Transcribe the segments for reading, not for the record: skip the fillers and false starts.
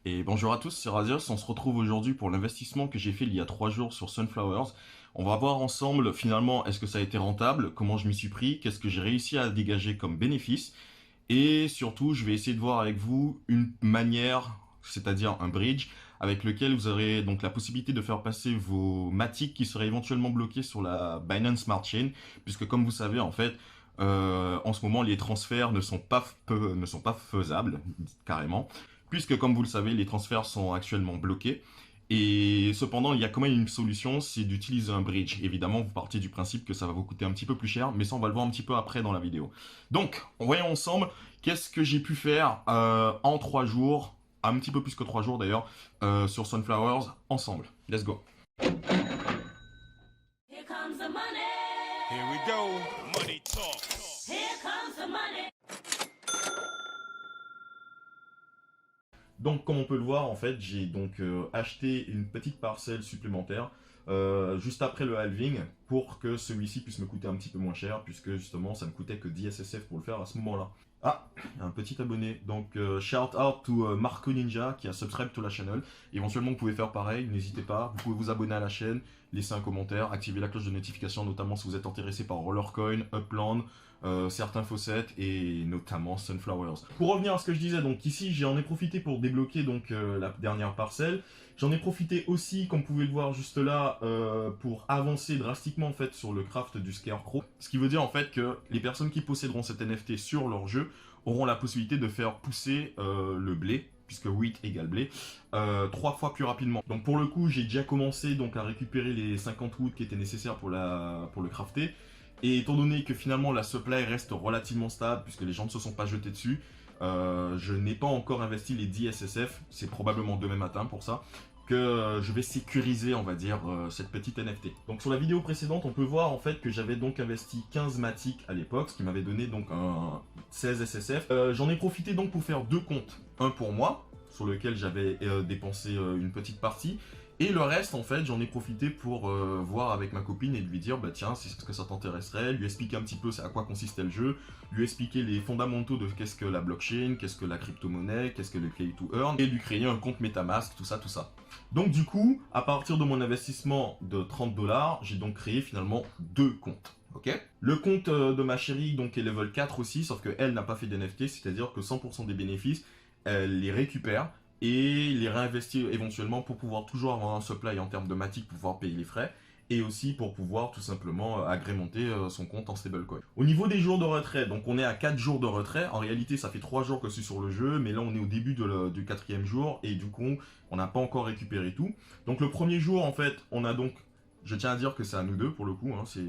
Et bonjour à tous, c'est Razios. On se retrouve aujourd'hui pour l'investissement que j'ai fait il y a 3 jours sur Sunflowers. On va voir ensemble finalement est-ce que ça a été rentable, comment je m'y suis pris, qu'est-ce que j'ai réussi à dégager comme bénéfice. Et surtout, je vais essayer de voir avec vous une manière, c'est-à-dire un bridge, avec lequel vous aurez donc la possibilité de faire passer vos Matic qui seraient éventuellement bloqués sur la Binance Smart Chain, puisque comme vous savez en fait, en ce moment les transferts ne sont pas faisables carrément, puisque comme vous le savez les transferts sont actuellement bloqués. Et cependant, il y a quand même une solution, c'est d'utiliser un bridge. Évidemment, vous partez du principe que ça va vous coûter un petit peu plus cher, mais ça on va le voir un petit peu après dans la vidéo. Donc, voyons ensemble qu'est-ce que j'ai pu faire en 3 jours, un petit peu plus que 3 jours d'ailleurs, sur Sunflowers ensemble. Let's go. Here comes the money. Here we go. Money talk. Here comes the money. Donc, comme on peut le voir, en fait, j'ai donc acheté une petite parcelle supplémentaire juste après le halving pour que celui-ci puisse me coûter un petit peu moins cher, puisque justement, ça ne coûtait que 10 SSF pour le faire à ce moment-là. Ah, il y a un petit abonné. Donc, shout out to Marco Ninja qui a subscribe to la chaîne. Éventuellement, vous pouvez faire pareil, n'hésitez pas. Vous pouvez vous abonner à la chaîne, laisser un commentaire, activer la cloche de notification, notamment si vous êtes intéressé par Rollercoin, Upland, certains faucets et notamment Sunflowers. Pour revenir à ce que je disais, donc ici j'en ai profité pour débloquer donc la dernière parcelle. J'en ai profité aussi, comme vous pouvez le voir juste là, pour avancer drastiquement en fait sur le craft du Scarecrow. Ce qui veut dire en fait que les personnes qui posséderont cet NFT sur leur jeu auront la possibilité de faire pousser le blé, puisque wheat égale blé, 3 fois plus rapidement. Donc pour le coup, j'ai déjà commencé donc à récupérer les 50 wood qui étaient nécessaires pour le crafter. Et étant donné que finalement la supply reste relativement stable, puisque les gens ne se sont pas jetés dessus, je n'ai pas encore investi les 10 SSF, c'est probablement demain matin pour ça, que je vais sécuriser, on va dire, cette petite NFT. Donc sur la vidéo précédente, on peut voir en fait que j'avais donc investi 15 Matic à l'époque, ce qui m'avait donné donc un 16 SSF. J'en ai profité donc pour faire deux comptes. Un pour moi, sur lequel j'avais dépensé une petite partie, et le reste, en fait, j'en ai profité pour voir avec ma copine et lui dire, bah tiens, si est-ce que ça t'intéresserait, lui expliquer un petit peu à quoi consistait le jeu, lui expliquer les fondamentaux de qu'est-ce que la blockchain, qu'est-ce que la crypto-monnaie, qu'est-ce que le play to earn, et lui créer un compte MetaMask, tout ça, tout ça. Donc du coup, à partir de mon investissement de 30 $, j'ai donc créé finalement deux comptes. Ok. Le compte de ma chérie donc est level 4 aussi, sauf qu'elle n'a pas fait d'NFT, c'est-à-dire que 100% des bénéfices, elle les récupère et les réinvestir éventuellement pour pouvoir toujours avoir un supply en termes de Matic pour pouvoir payer les frais et aussi pour pouvoir tout simplement agrémenter son compte en stablecoin. Au niveau des jours de retrait, donc on est à 4 jours de retrait. En réalité, ça fait 3 jours que je suis sur le jeu, mais là on est au début du 4e jour et du coup, on n'a pas encore récupéré tout. Donc le premier jour, en fait, on a donc, je tiens à dire que c'est à nous deux pour le coup, hein, c'est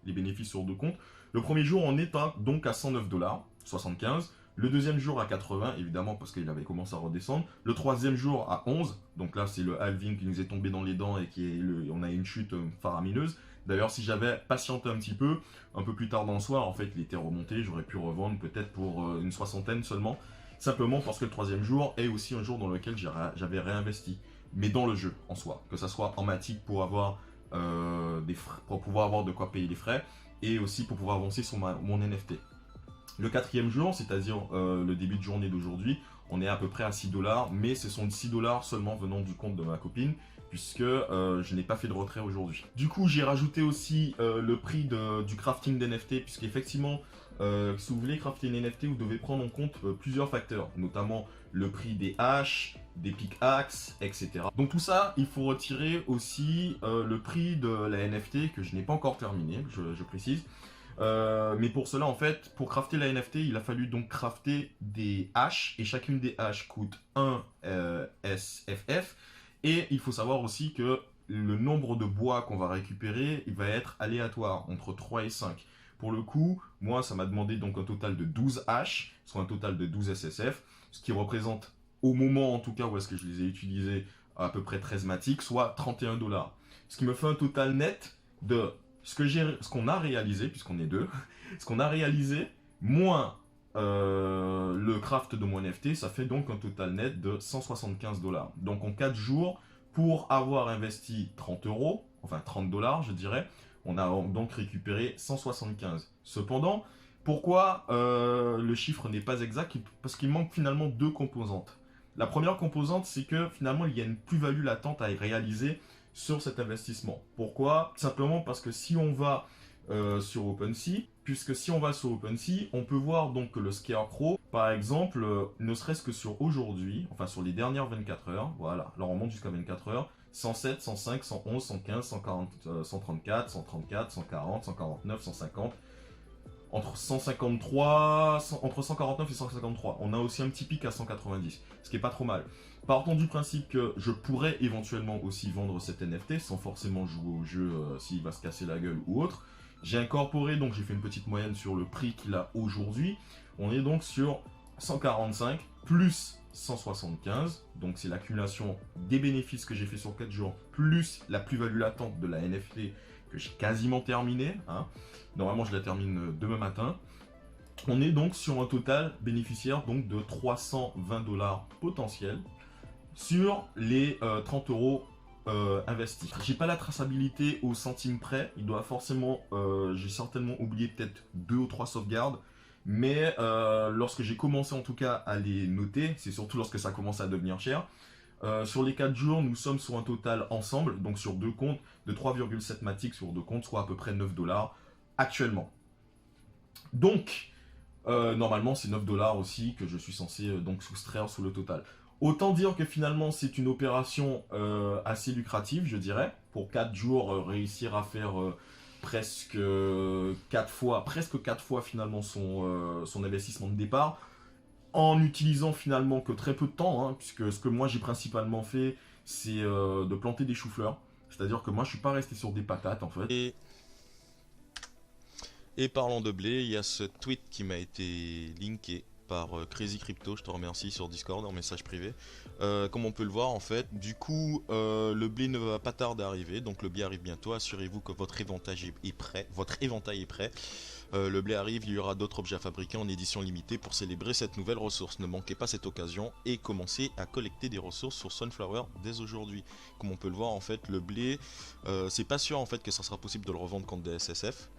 les bénéfices sur deux comptes. Le premier jour, on est donc à 109 $, 75. Le deuxième jour à 80, évidemment, parce qu'il avait commencé à redescendre. Le troisième jour à 11, donc là c'est le halving qui nous est tombé dans les dents et on a une chute faramineuse. D'ailleurs, si j'avais patienté un petit peu, un peu plus tard dans le soir, en fait, il était remonté, j'aurais pu revendre peut-être pour une soixantaine seulement. Simplement parce que le troisième jour est aussi un jour dans lequel j'avais réinvesti. Mais dans le jeu, en soi. Que ça soit en Matic pour avoir des frais, pour pouvoir avoir de quoi payer les frais, et aussi pour pouvoir avancer sur mon NFT. Le quatrième jour, c'est-à-dire le début de journée d'aujourd'hui, on est à peu près à 6 $, mais ce sont 6 $ seulement venant du compte de ma copine, puisque je n'ai pas fait de retrait aujourd'hui. Du coup, j'ai rajouté aussi le prix du crafting d'NFT, puisqu'effectivement, si vous voulez crafter une NFT, vous devez prendre en compte plusieurs facteurs, notamment le prix des haches, des pickaxes, etc. Donc tout ça, il faut retirer aussi le prix de la NFT, que je n'ai pas encore terminé, je précise. Mais pour cela, en fait, pour crafter la NFT, il a fallu donc crafter des haches, et chacune des haches coûte 1 SFF. Et il faut savoir aussi que le nombre de bois qu'on va récupérer, il va être aléatoire, entre 3 et 5. Pour le coup, moi, ça m'a demandé donc un total de 12 haches, soit un total de 12 SSF, ce qui représente, au moment en tout cas où est-ce que je les ai utilisés, à peu près 13 Matic, soit 31 $. Ce qui me fait un total net de ce qu'on a réalisé, puisqu'on est deux, ce qu'on a réalisé, moins le craft de mon NFT, ça fait donc un total net de 175 $. Donc en 4 jours, pour avoir investi 30 €, enfin 30 $ je dirais, on a donc récupéré 175. Cependant, pourquoi le chiffre n'est pas exact? Parce qu'il manque finalement deux composantes. La première composante, c'est que finalement, il y a une plus-value latente à réaliser sur cet investissement. Pourquoi? Simplement parce que si on va sur OpenSea, puisque si on va sur OpenSea, on peut voir donc que le Scarecrow, par exemple, ne serait-ce que sur aujourd'hui, enfin sur les dernières 24 heures, voilà, alors on monte jusqu'à 24 heures, 107, 105, 111, 115, 140, 134, 134, 140, 149, 150, entre 153, entre 149 et 153. On a aussi un petit pic à 190, ce qui est pas trop mal. Partant du principe que je pourrais éventuellement aussi vendre cet NFT sans forcément jouer au jeu s'il va se casser la gueule ou autre, j'ai incorporé, donc j'ai fait une petite moyenne sur le prix qu'il a aujourd'hui. On est donc sur 145 plus 175, donc c'est l'accumulation des bénéfices que j'ai fait sur 4 jours, plus la plus-value latente de la NFT que j'ai quasiment terminée. Hein. Normalement, je la termine demain matin. On est donc sur un total bénéficiaire donc de 320 $ potentiels sur les 30 € investis. J'ai pas la traçabilité au centime près. Il doit forcément, j'ai certainement oublié peut-être 2 ou 3 sauvegardes. Mais lorsque j'ai commencé en tout cas à les noter, c'est surtout lorsque ça commence à devenir cher. Sur les 4 jours, nous sommes sur un total ensemble, donc sur 2 comptes, de 3,7 Matic sur 2 comptes, soit à peu près 9 $ actuellement. Donc, normalement, c'est 9 $ aussi que je suis censé donc soustraire sous le total. Autant dire que finalement, c'est une opération assez lucrative, je dirais. Pour 4 jours, réussir à faire presque 4 fois finalement son investissement de départ, en utilisant finalement que très peu de temps, hein, puisque ce que moi j'ai principalement fait, c'est de planter des choux-fleurs. C'est-à-dire que moi, je suis pas resté sur des patates, en fait. Et parlant de blé, il y a ce tweet qui m'a été linké par Crazy Crypto, je te remercie, sur Discord en message privé. Comme on peut le voir en fait, du coup le blé ne va pas tarder à arriver, donc le blé arrive bientôt, assurez-vous que votre éventail est prêt. Le blé arrive, il y aura d'autres objets à fabriquer en édition limitée pour célébrer cette nouvelle ressource. Ne manquez pas cette occasion et commencez à collecter des ressources sur Sunflower dès aujourd'hui. Comme on peut le voir en fait, le blé, c'est pas sûr en fait que ça sera possible de le revendre contre des SSF.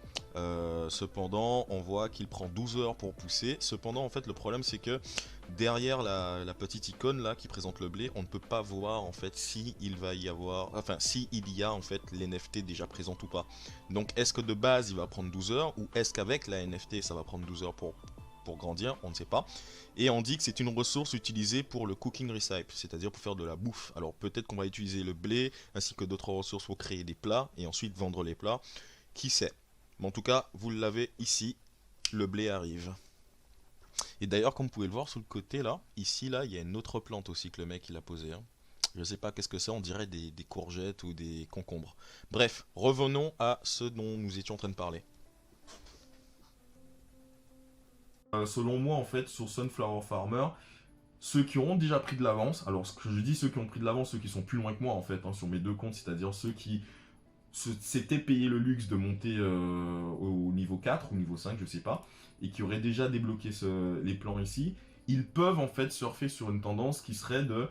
Cependant on voit qu'il prend 12 heures pour pousser. Cependant en fait le problème c'est que derrière la petite icône là qui présente le blé, on ne peut pas voir en fait si il va y avoir, enfin si il y a en fait l'NFT déjà présente ou pas. Donc est-ce que de base il va prendre 12 heures ou est-ce qu'avec la NFT ça va prendre 12 heures pour grandir, on ne sait pas. Et on dit que c'est une ressource utilisée pour le cooking recipe, c'est-à-dire pour faire de la bouffe. Alors peut-être qu'on va utiliser le blé ainsi que d'autres ressources pour créer des plats et ensuite vendre les plats, qui sait. Mais en tout cas, vous l'avez ici, le blé arrive. Et d'ailleurs, comme vous pouvez le voir sur le côté là, ici là, il y a une autre plante aussi que le mec il a posée. Hein. Je sais pas qu'est-ce que c'est, on dirait des courgettes ou des concombres. Bref, revenons à ce dont nous étions en train de parler. Selon moi, en fait, sur Sunflower Farmer, ceux qui auront déjà pris de l'avance, alors ce que je dis, ceux qui ont pris de l'avance, ceux qui sont plus loin que moi en fait, hein, sur mes deux comptes, c'est-à-dire ceux qui s'étaient payé le luxe de monter au niveau 4 ou niveau 5, je sais pas, et qui auraient déjà débloqué les plans ici, ils peuvent en fait surfer sur une tendance qui serait de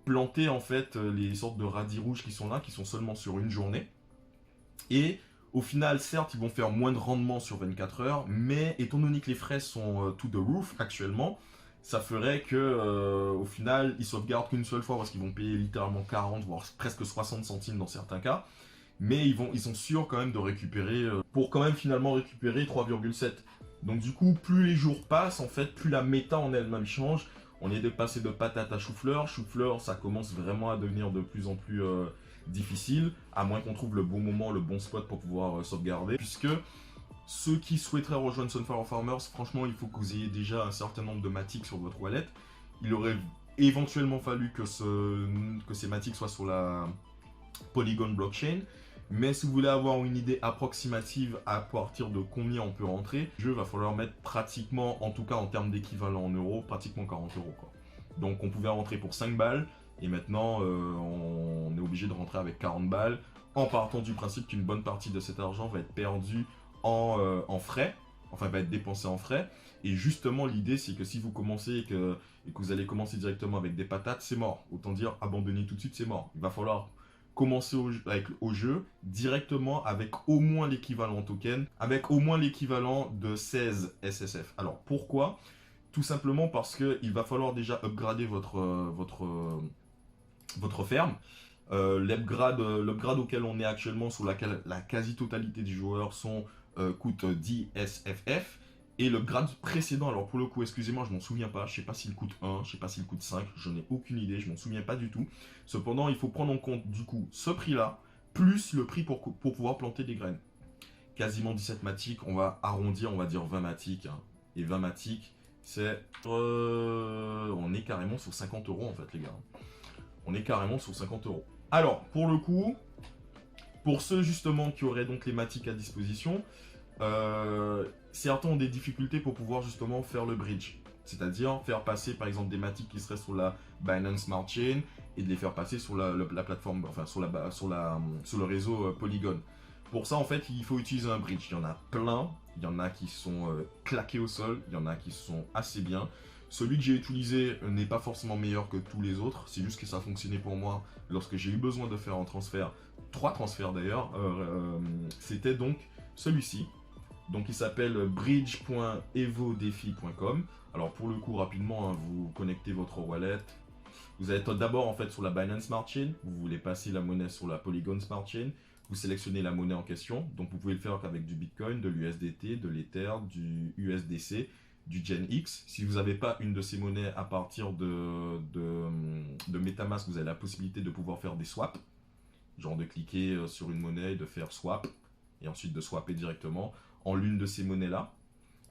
planter en fait les sortes de radis rouges qui sont là, qui sont seulement sur une journée, et au final, certes, ils vont faire moins de rendement sur 24 heures, mais étant donné que les frais sont to the roof actuellement, ça ferait que au final, ils sauvegardent qu'une seule fois parce qu'ils vont payer littéralement 40, voire presque 60 centimes dans certains cas. Mais ils sont sûrs quand même de récupérer, pour quand même finalement récupérer 3,7. Donc du coup, plus les jours passent, en fait, plus la méta en elle-même change. On est passé de patate à chou-fleur. Chou-fleur, ça commence vraiment à devenir de plus en plus difficile, à moins qu'on trouve le bon moment, le bon spot pour pouvoir sauvegarder. Puisque ceux qui souhaiteraient rejoindre Sunflower Farmers, franchement, il faut que vous ayez déjà un certain nombre de Matic sur votre wallet. Il aurait éventuellement fallu que ces Matic soient sur la Polygon blockchain. Mais si vous voulez avoir une idée approximative à partir de combien on peut rentrer, il va falloir mettre pratiquement, en tout cas en termes d'équivalent en euros, pratiquement 40 €. Quoi. Donc on pouvait rentrer pour 5 balles, et maintenant on est obligé de rentrer avec 40 balles, en partant du principe qu'une bonne partie de cet argent va être perdu en frais, enfin va être dépensé en frais. Et justement l'idée c'est que si vous commencez et que vous allez commencer directement avec des patates, c'est mort. Autant dire abandonner tout de suite, c'est mort. Il va falloir commencer au jeu directement avec au moins l'équivalent token, avec au moins l'équivalent de 16 SSF. Alors pourquoi? Tout simplement parce qu'il va falloir déjà upgrader votre ferme. L'upgrade auquel on est actuellement, sur laquelle la quasi-totalité des joueurs coûte 10 SFF. Et l'upgrade précédent, alors pour le coup, excusez-moi, je m'en souviens pas. Je sais pas s'il coûte 1, je sais pas s'il coûte 5, je n'ai aucune idée, je m'en souviens pas du tout. Cependant, il faut prendre en compte du coup ce prix-là, plus le prix pour pouvoir planter des graines. Quasiment 17 matiques, on va arrondir, on va dire 20 matiques. Hein. Et 20 matiques, c'est... on est carrément sur 50 € en fait, les gars. On est carrément sur 50 €. Alors, pour le coup, pour ceux justement qui auraient donc les matiques à disposition, certains ont des difficultés pour pouvoir justement faire le bridge. C'est-à-dire faire passer par exemple des matiques qui seraient sur la Binance Smart Chain et de les faire passer sur la plateforme, enfin sur le réseau Polygon. Pour ça en fait il faut utiliser un bridge. Il y en a plein, il y en a qui sont claqués au sol, il y en a qui sont assez bien. Celui que j'ai utilisé n'est pas forcément meilleur que tous les autres, c'est juste que ça a fonctionné pour moi lorsque j'ai eu besoin de faire un transfert, 3 transferts d'ailleurs, c'était donc celui-ci. Donc il s'appelle bridge.evodefi.com. Alors pour le coup rapidement, hein, vous connectez votre wallet. Vous êtes d'abord en fait sur la Binance Smart Chain. Vous voulez passer la monnaie sur la Polygon Smart Chain. Vous sélectionnez la monnaie en question. Donc vous pouvez le faire avec du Bitcoin, de l'USDT, de l'Ether, du USDC, du Gen X. Si vous n'avez pas une de ces monnaies à partir de MetaMask, vous avez la possibilité de pouvoir faire des swaps. Genre de cliquer sur une monnaie et de faire swap. Et ensuite de swapper directement en l'une de ces monnaies-là.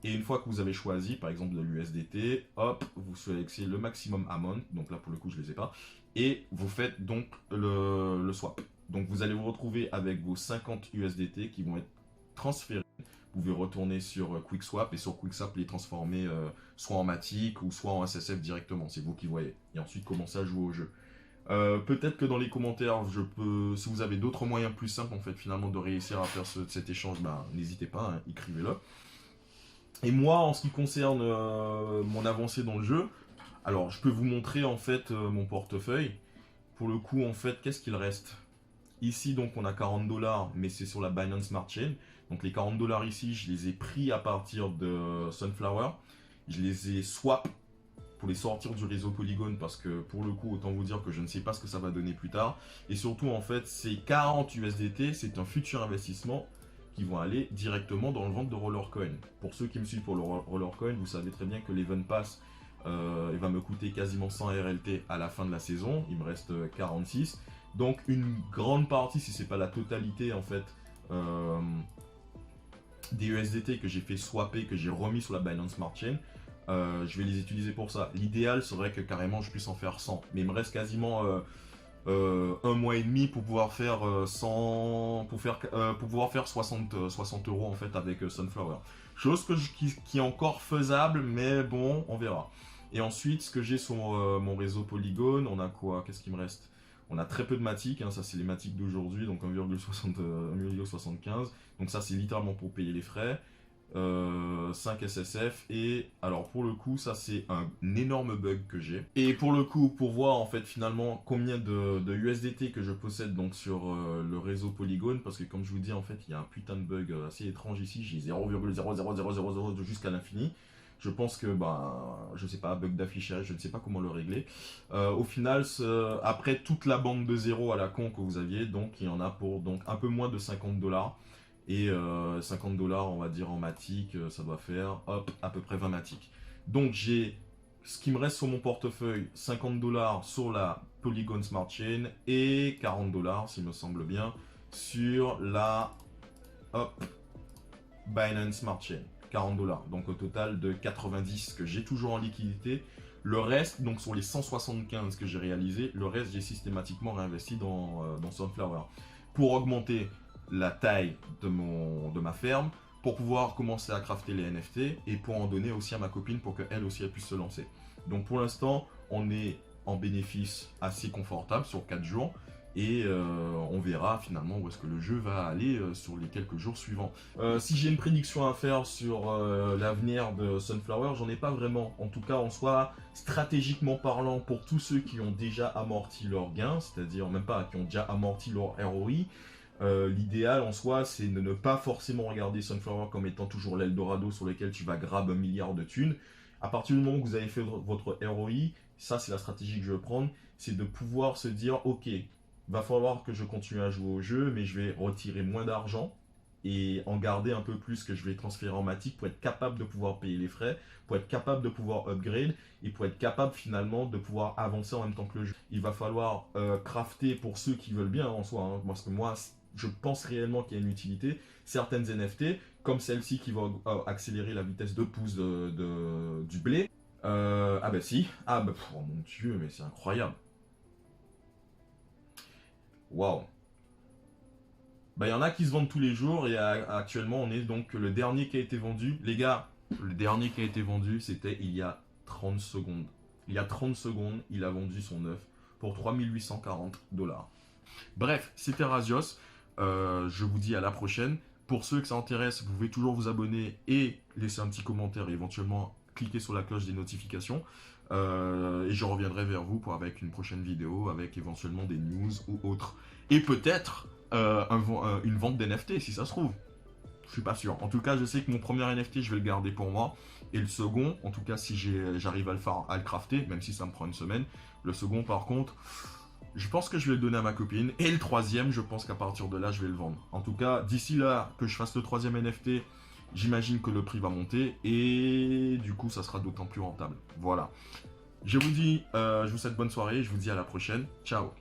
Et une fois que vous avez choisi, par exemple de l'USDT, hop, vous sélectionnez le maximum amount, donc là pour le coup je ne les ai pas, et vous faites donc le swap. Donc vous allez vous retrouver avec vos 50 USDT qui vont être transférés. Vous pouvez retourner sur QuickSwap et sur QuickSwap les transformer soit en Matic ou soit en SSF directement, c'est vous qui voyez. Et ensuite commencer à jouer au jeu. Peut-être que dans les commentaires, si vous avez d'autres moyens plus simples en fait finalement de réussir à faire cet échange, ben, n'hésitez pas, hein, écrivez-le. Et moi, en ce qui concerne mon avancée dans le jeu, alors je peux vous montrer en fait mon portefeuille. Pour le coup, en fait, qu'est-ce qu'il reste? Ici, donc, on a 40 $, mais c'est sur la Binance Smart Chain. Donc les 40 $ ici, je les ai pris à partir de Sunflower. Je les ai swap pour les sortir du réseau Polygon parce que pour le coup, autant vous dire que je ne sais pas ce que ça va donner plus tard. Et surtout, en fait, ces 40 USDT, c'est un futur investissement qui vont aller directement dans le ventre de Rollercoin. Pour ceux qui me suivent pour le Rollercoin, vous savez très bien que l'Event Pass il va me coûter quasiment 100 RLT à la fin de la saison. Il me reste 46. Donc une grande partie, si c'est pas la totalité en fait, des USDT que j'ai fait swapper, que j'ai remis sur la Binance Smart Chain, je vais les utiliser pour ça. L'idéal serait que carrément je puisse en faire 100. Mais il me reste quasiment un mois et demi pour pouvoir faire 100, pour pouvoir faire 60 € en fait avec Sunflower. Chose qui est encore faisable, mais bon, on verra. Et ensuite, ce que j'ai sur mon réseau Polygon, on a quoi? Qu'est-ce qui me reste? On a très peu de matiques, hein, ça c'est les matiques d'aujourd'hui, donc 1,75. Donc ça c'est littéralement pour payer les frais. 5 SSF et alors pour le coup ça c'est un énorme bug que j'ai et pour le coup pour voir en fait finalement combien de USDT que je possède donc sur le réseau Polygon parce que comme je vous dis en fait il y a un putain de bug assez étrange ici, j'ai 0,00000 jusqu'à l'infini. Je pense que, je sais pas, bug d'affichage, je ne sais pas comment le régler. Au final, après toute la bande de zéro à la con que vous aviez, donc il y en a pour donc un peu moins de 50 $. Et 50 $, on va dire en matic, ça doit faire, hop, à peu près 20 matiques. Donc j'ai ce qui me reste sur mon portefeuille, 50 $ sur la Polygon Smart Chain et 40 $, s'il me semble bien, sur la Binance Smart Chain. 40 $, donc au total de 90 que j'ai toujours en liquidité. Le reste, donc sur les 175 que j'ai réalisé, le reste j'ai systématiquement réinvesti dans Sunflower pour augmenter la taille de ma ferme, pour pouvoir commencer à crafter les NFT et pour en donner aussi à ma copine pour qu'elle aussi elle puisse se lancer. Donc pour l'instant, on est en bénéfice assez confortable sur 4 jours. Et on verra finalement où est-ce que le jeu va aller sur les quelques jours suivants. Si j'ai une prédiction à faire sur l'avenir de Sunflower, j'en ai pas vraiment. En tout cas, en soi, stratégiquement parlant, pour tous ceux qui ont déjà amorti leurs gains, c'est-à-dire même pas, qui ont déjà amorti leur ROI, l'idéal en soi, c'est de ne pas forcément regarder Sunflower comme étant toujours l'Eldorado sur lequel tu vas grab 1 milliard de thunes. À partir du moment où vous avez fait votre ROI, ça c'est la stratégie que je vais prendre, c'est de pouvoir se dire, ok, va falloir que je continue à jouer au jeu, mais je vais retirer moins d'argent et en garder un peu plus que je vais transférer en Matic pour être capable de pouvoir payer les frais, pour être capable de pouvoir upgrade et pour être capable finalement de pouvoir avancer en même temps que le jeu. Il va falloir crafter pour ceux qui veulent bien en soi, hein, parce que moi je pense réellement qu'il y a une utilité. Certaines NFT, comme celle-ci qui va accélérer la vitesse de pouce du blé. Ah bah si, ah bah oh mon dieu, mais c'est incroyable. Waouh. Bah, il y en a qui se vendent tous les jours et actuellement on est donc le dernier qui a été vendu. Les gars, le dernier qui a été vendu c'était il y a 30 secondes. Il y a 30 secondes, il a vendu son œuf pour 3840 $. Bref, c'était Razios. Je vous dis à la prochaine. Pour ceux que ça intéresse, vous pouvez toujours vous abonner et laisser un petit commentaire et éventuellement cliquer sur la cloche des notifications. Et je reviendrai vers vous avec une prochaine vidéo, avec éventuellement des news ou autres. Et peut-être une vente d'NFT si ça se trouve. Je suis pas sûr. En tout cas, je sais que mon premier NFT, je vais le garder pour moi. Et le second, en tout cas, si j'arrive à le crafter, même si ça me prend une semaine. Le second, par contre, je pense que je vais le donner à ma copine. Et le troisième, je pense qu'à partir de là, je vais le vendre. En tout cas, d'ici là, que je fasse le troisième NFT, j'imagine que le prix va monter. Et du coup, ça sera d'autant plus rentable. Voilà. Je vous dis, je vous souhaite bonne soirée. Je vous dis à la prochaine. Ciao.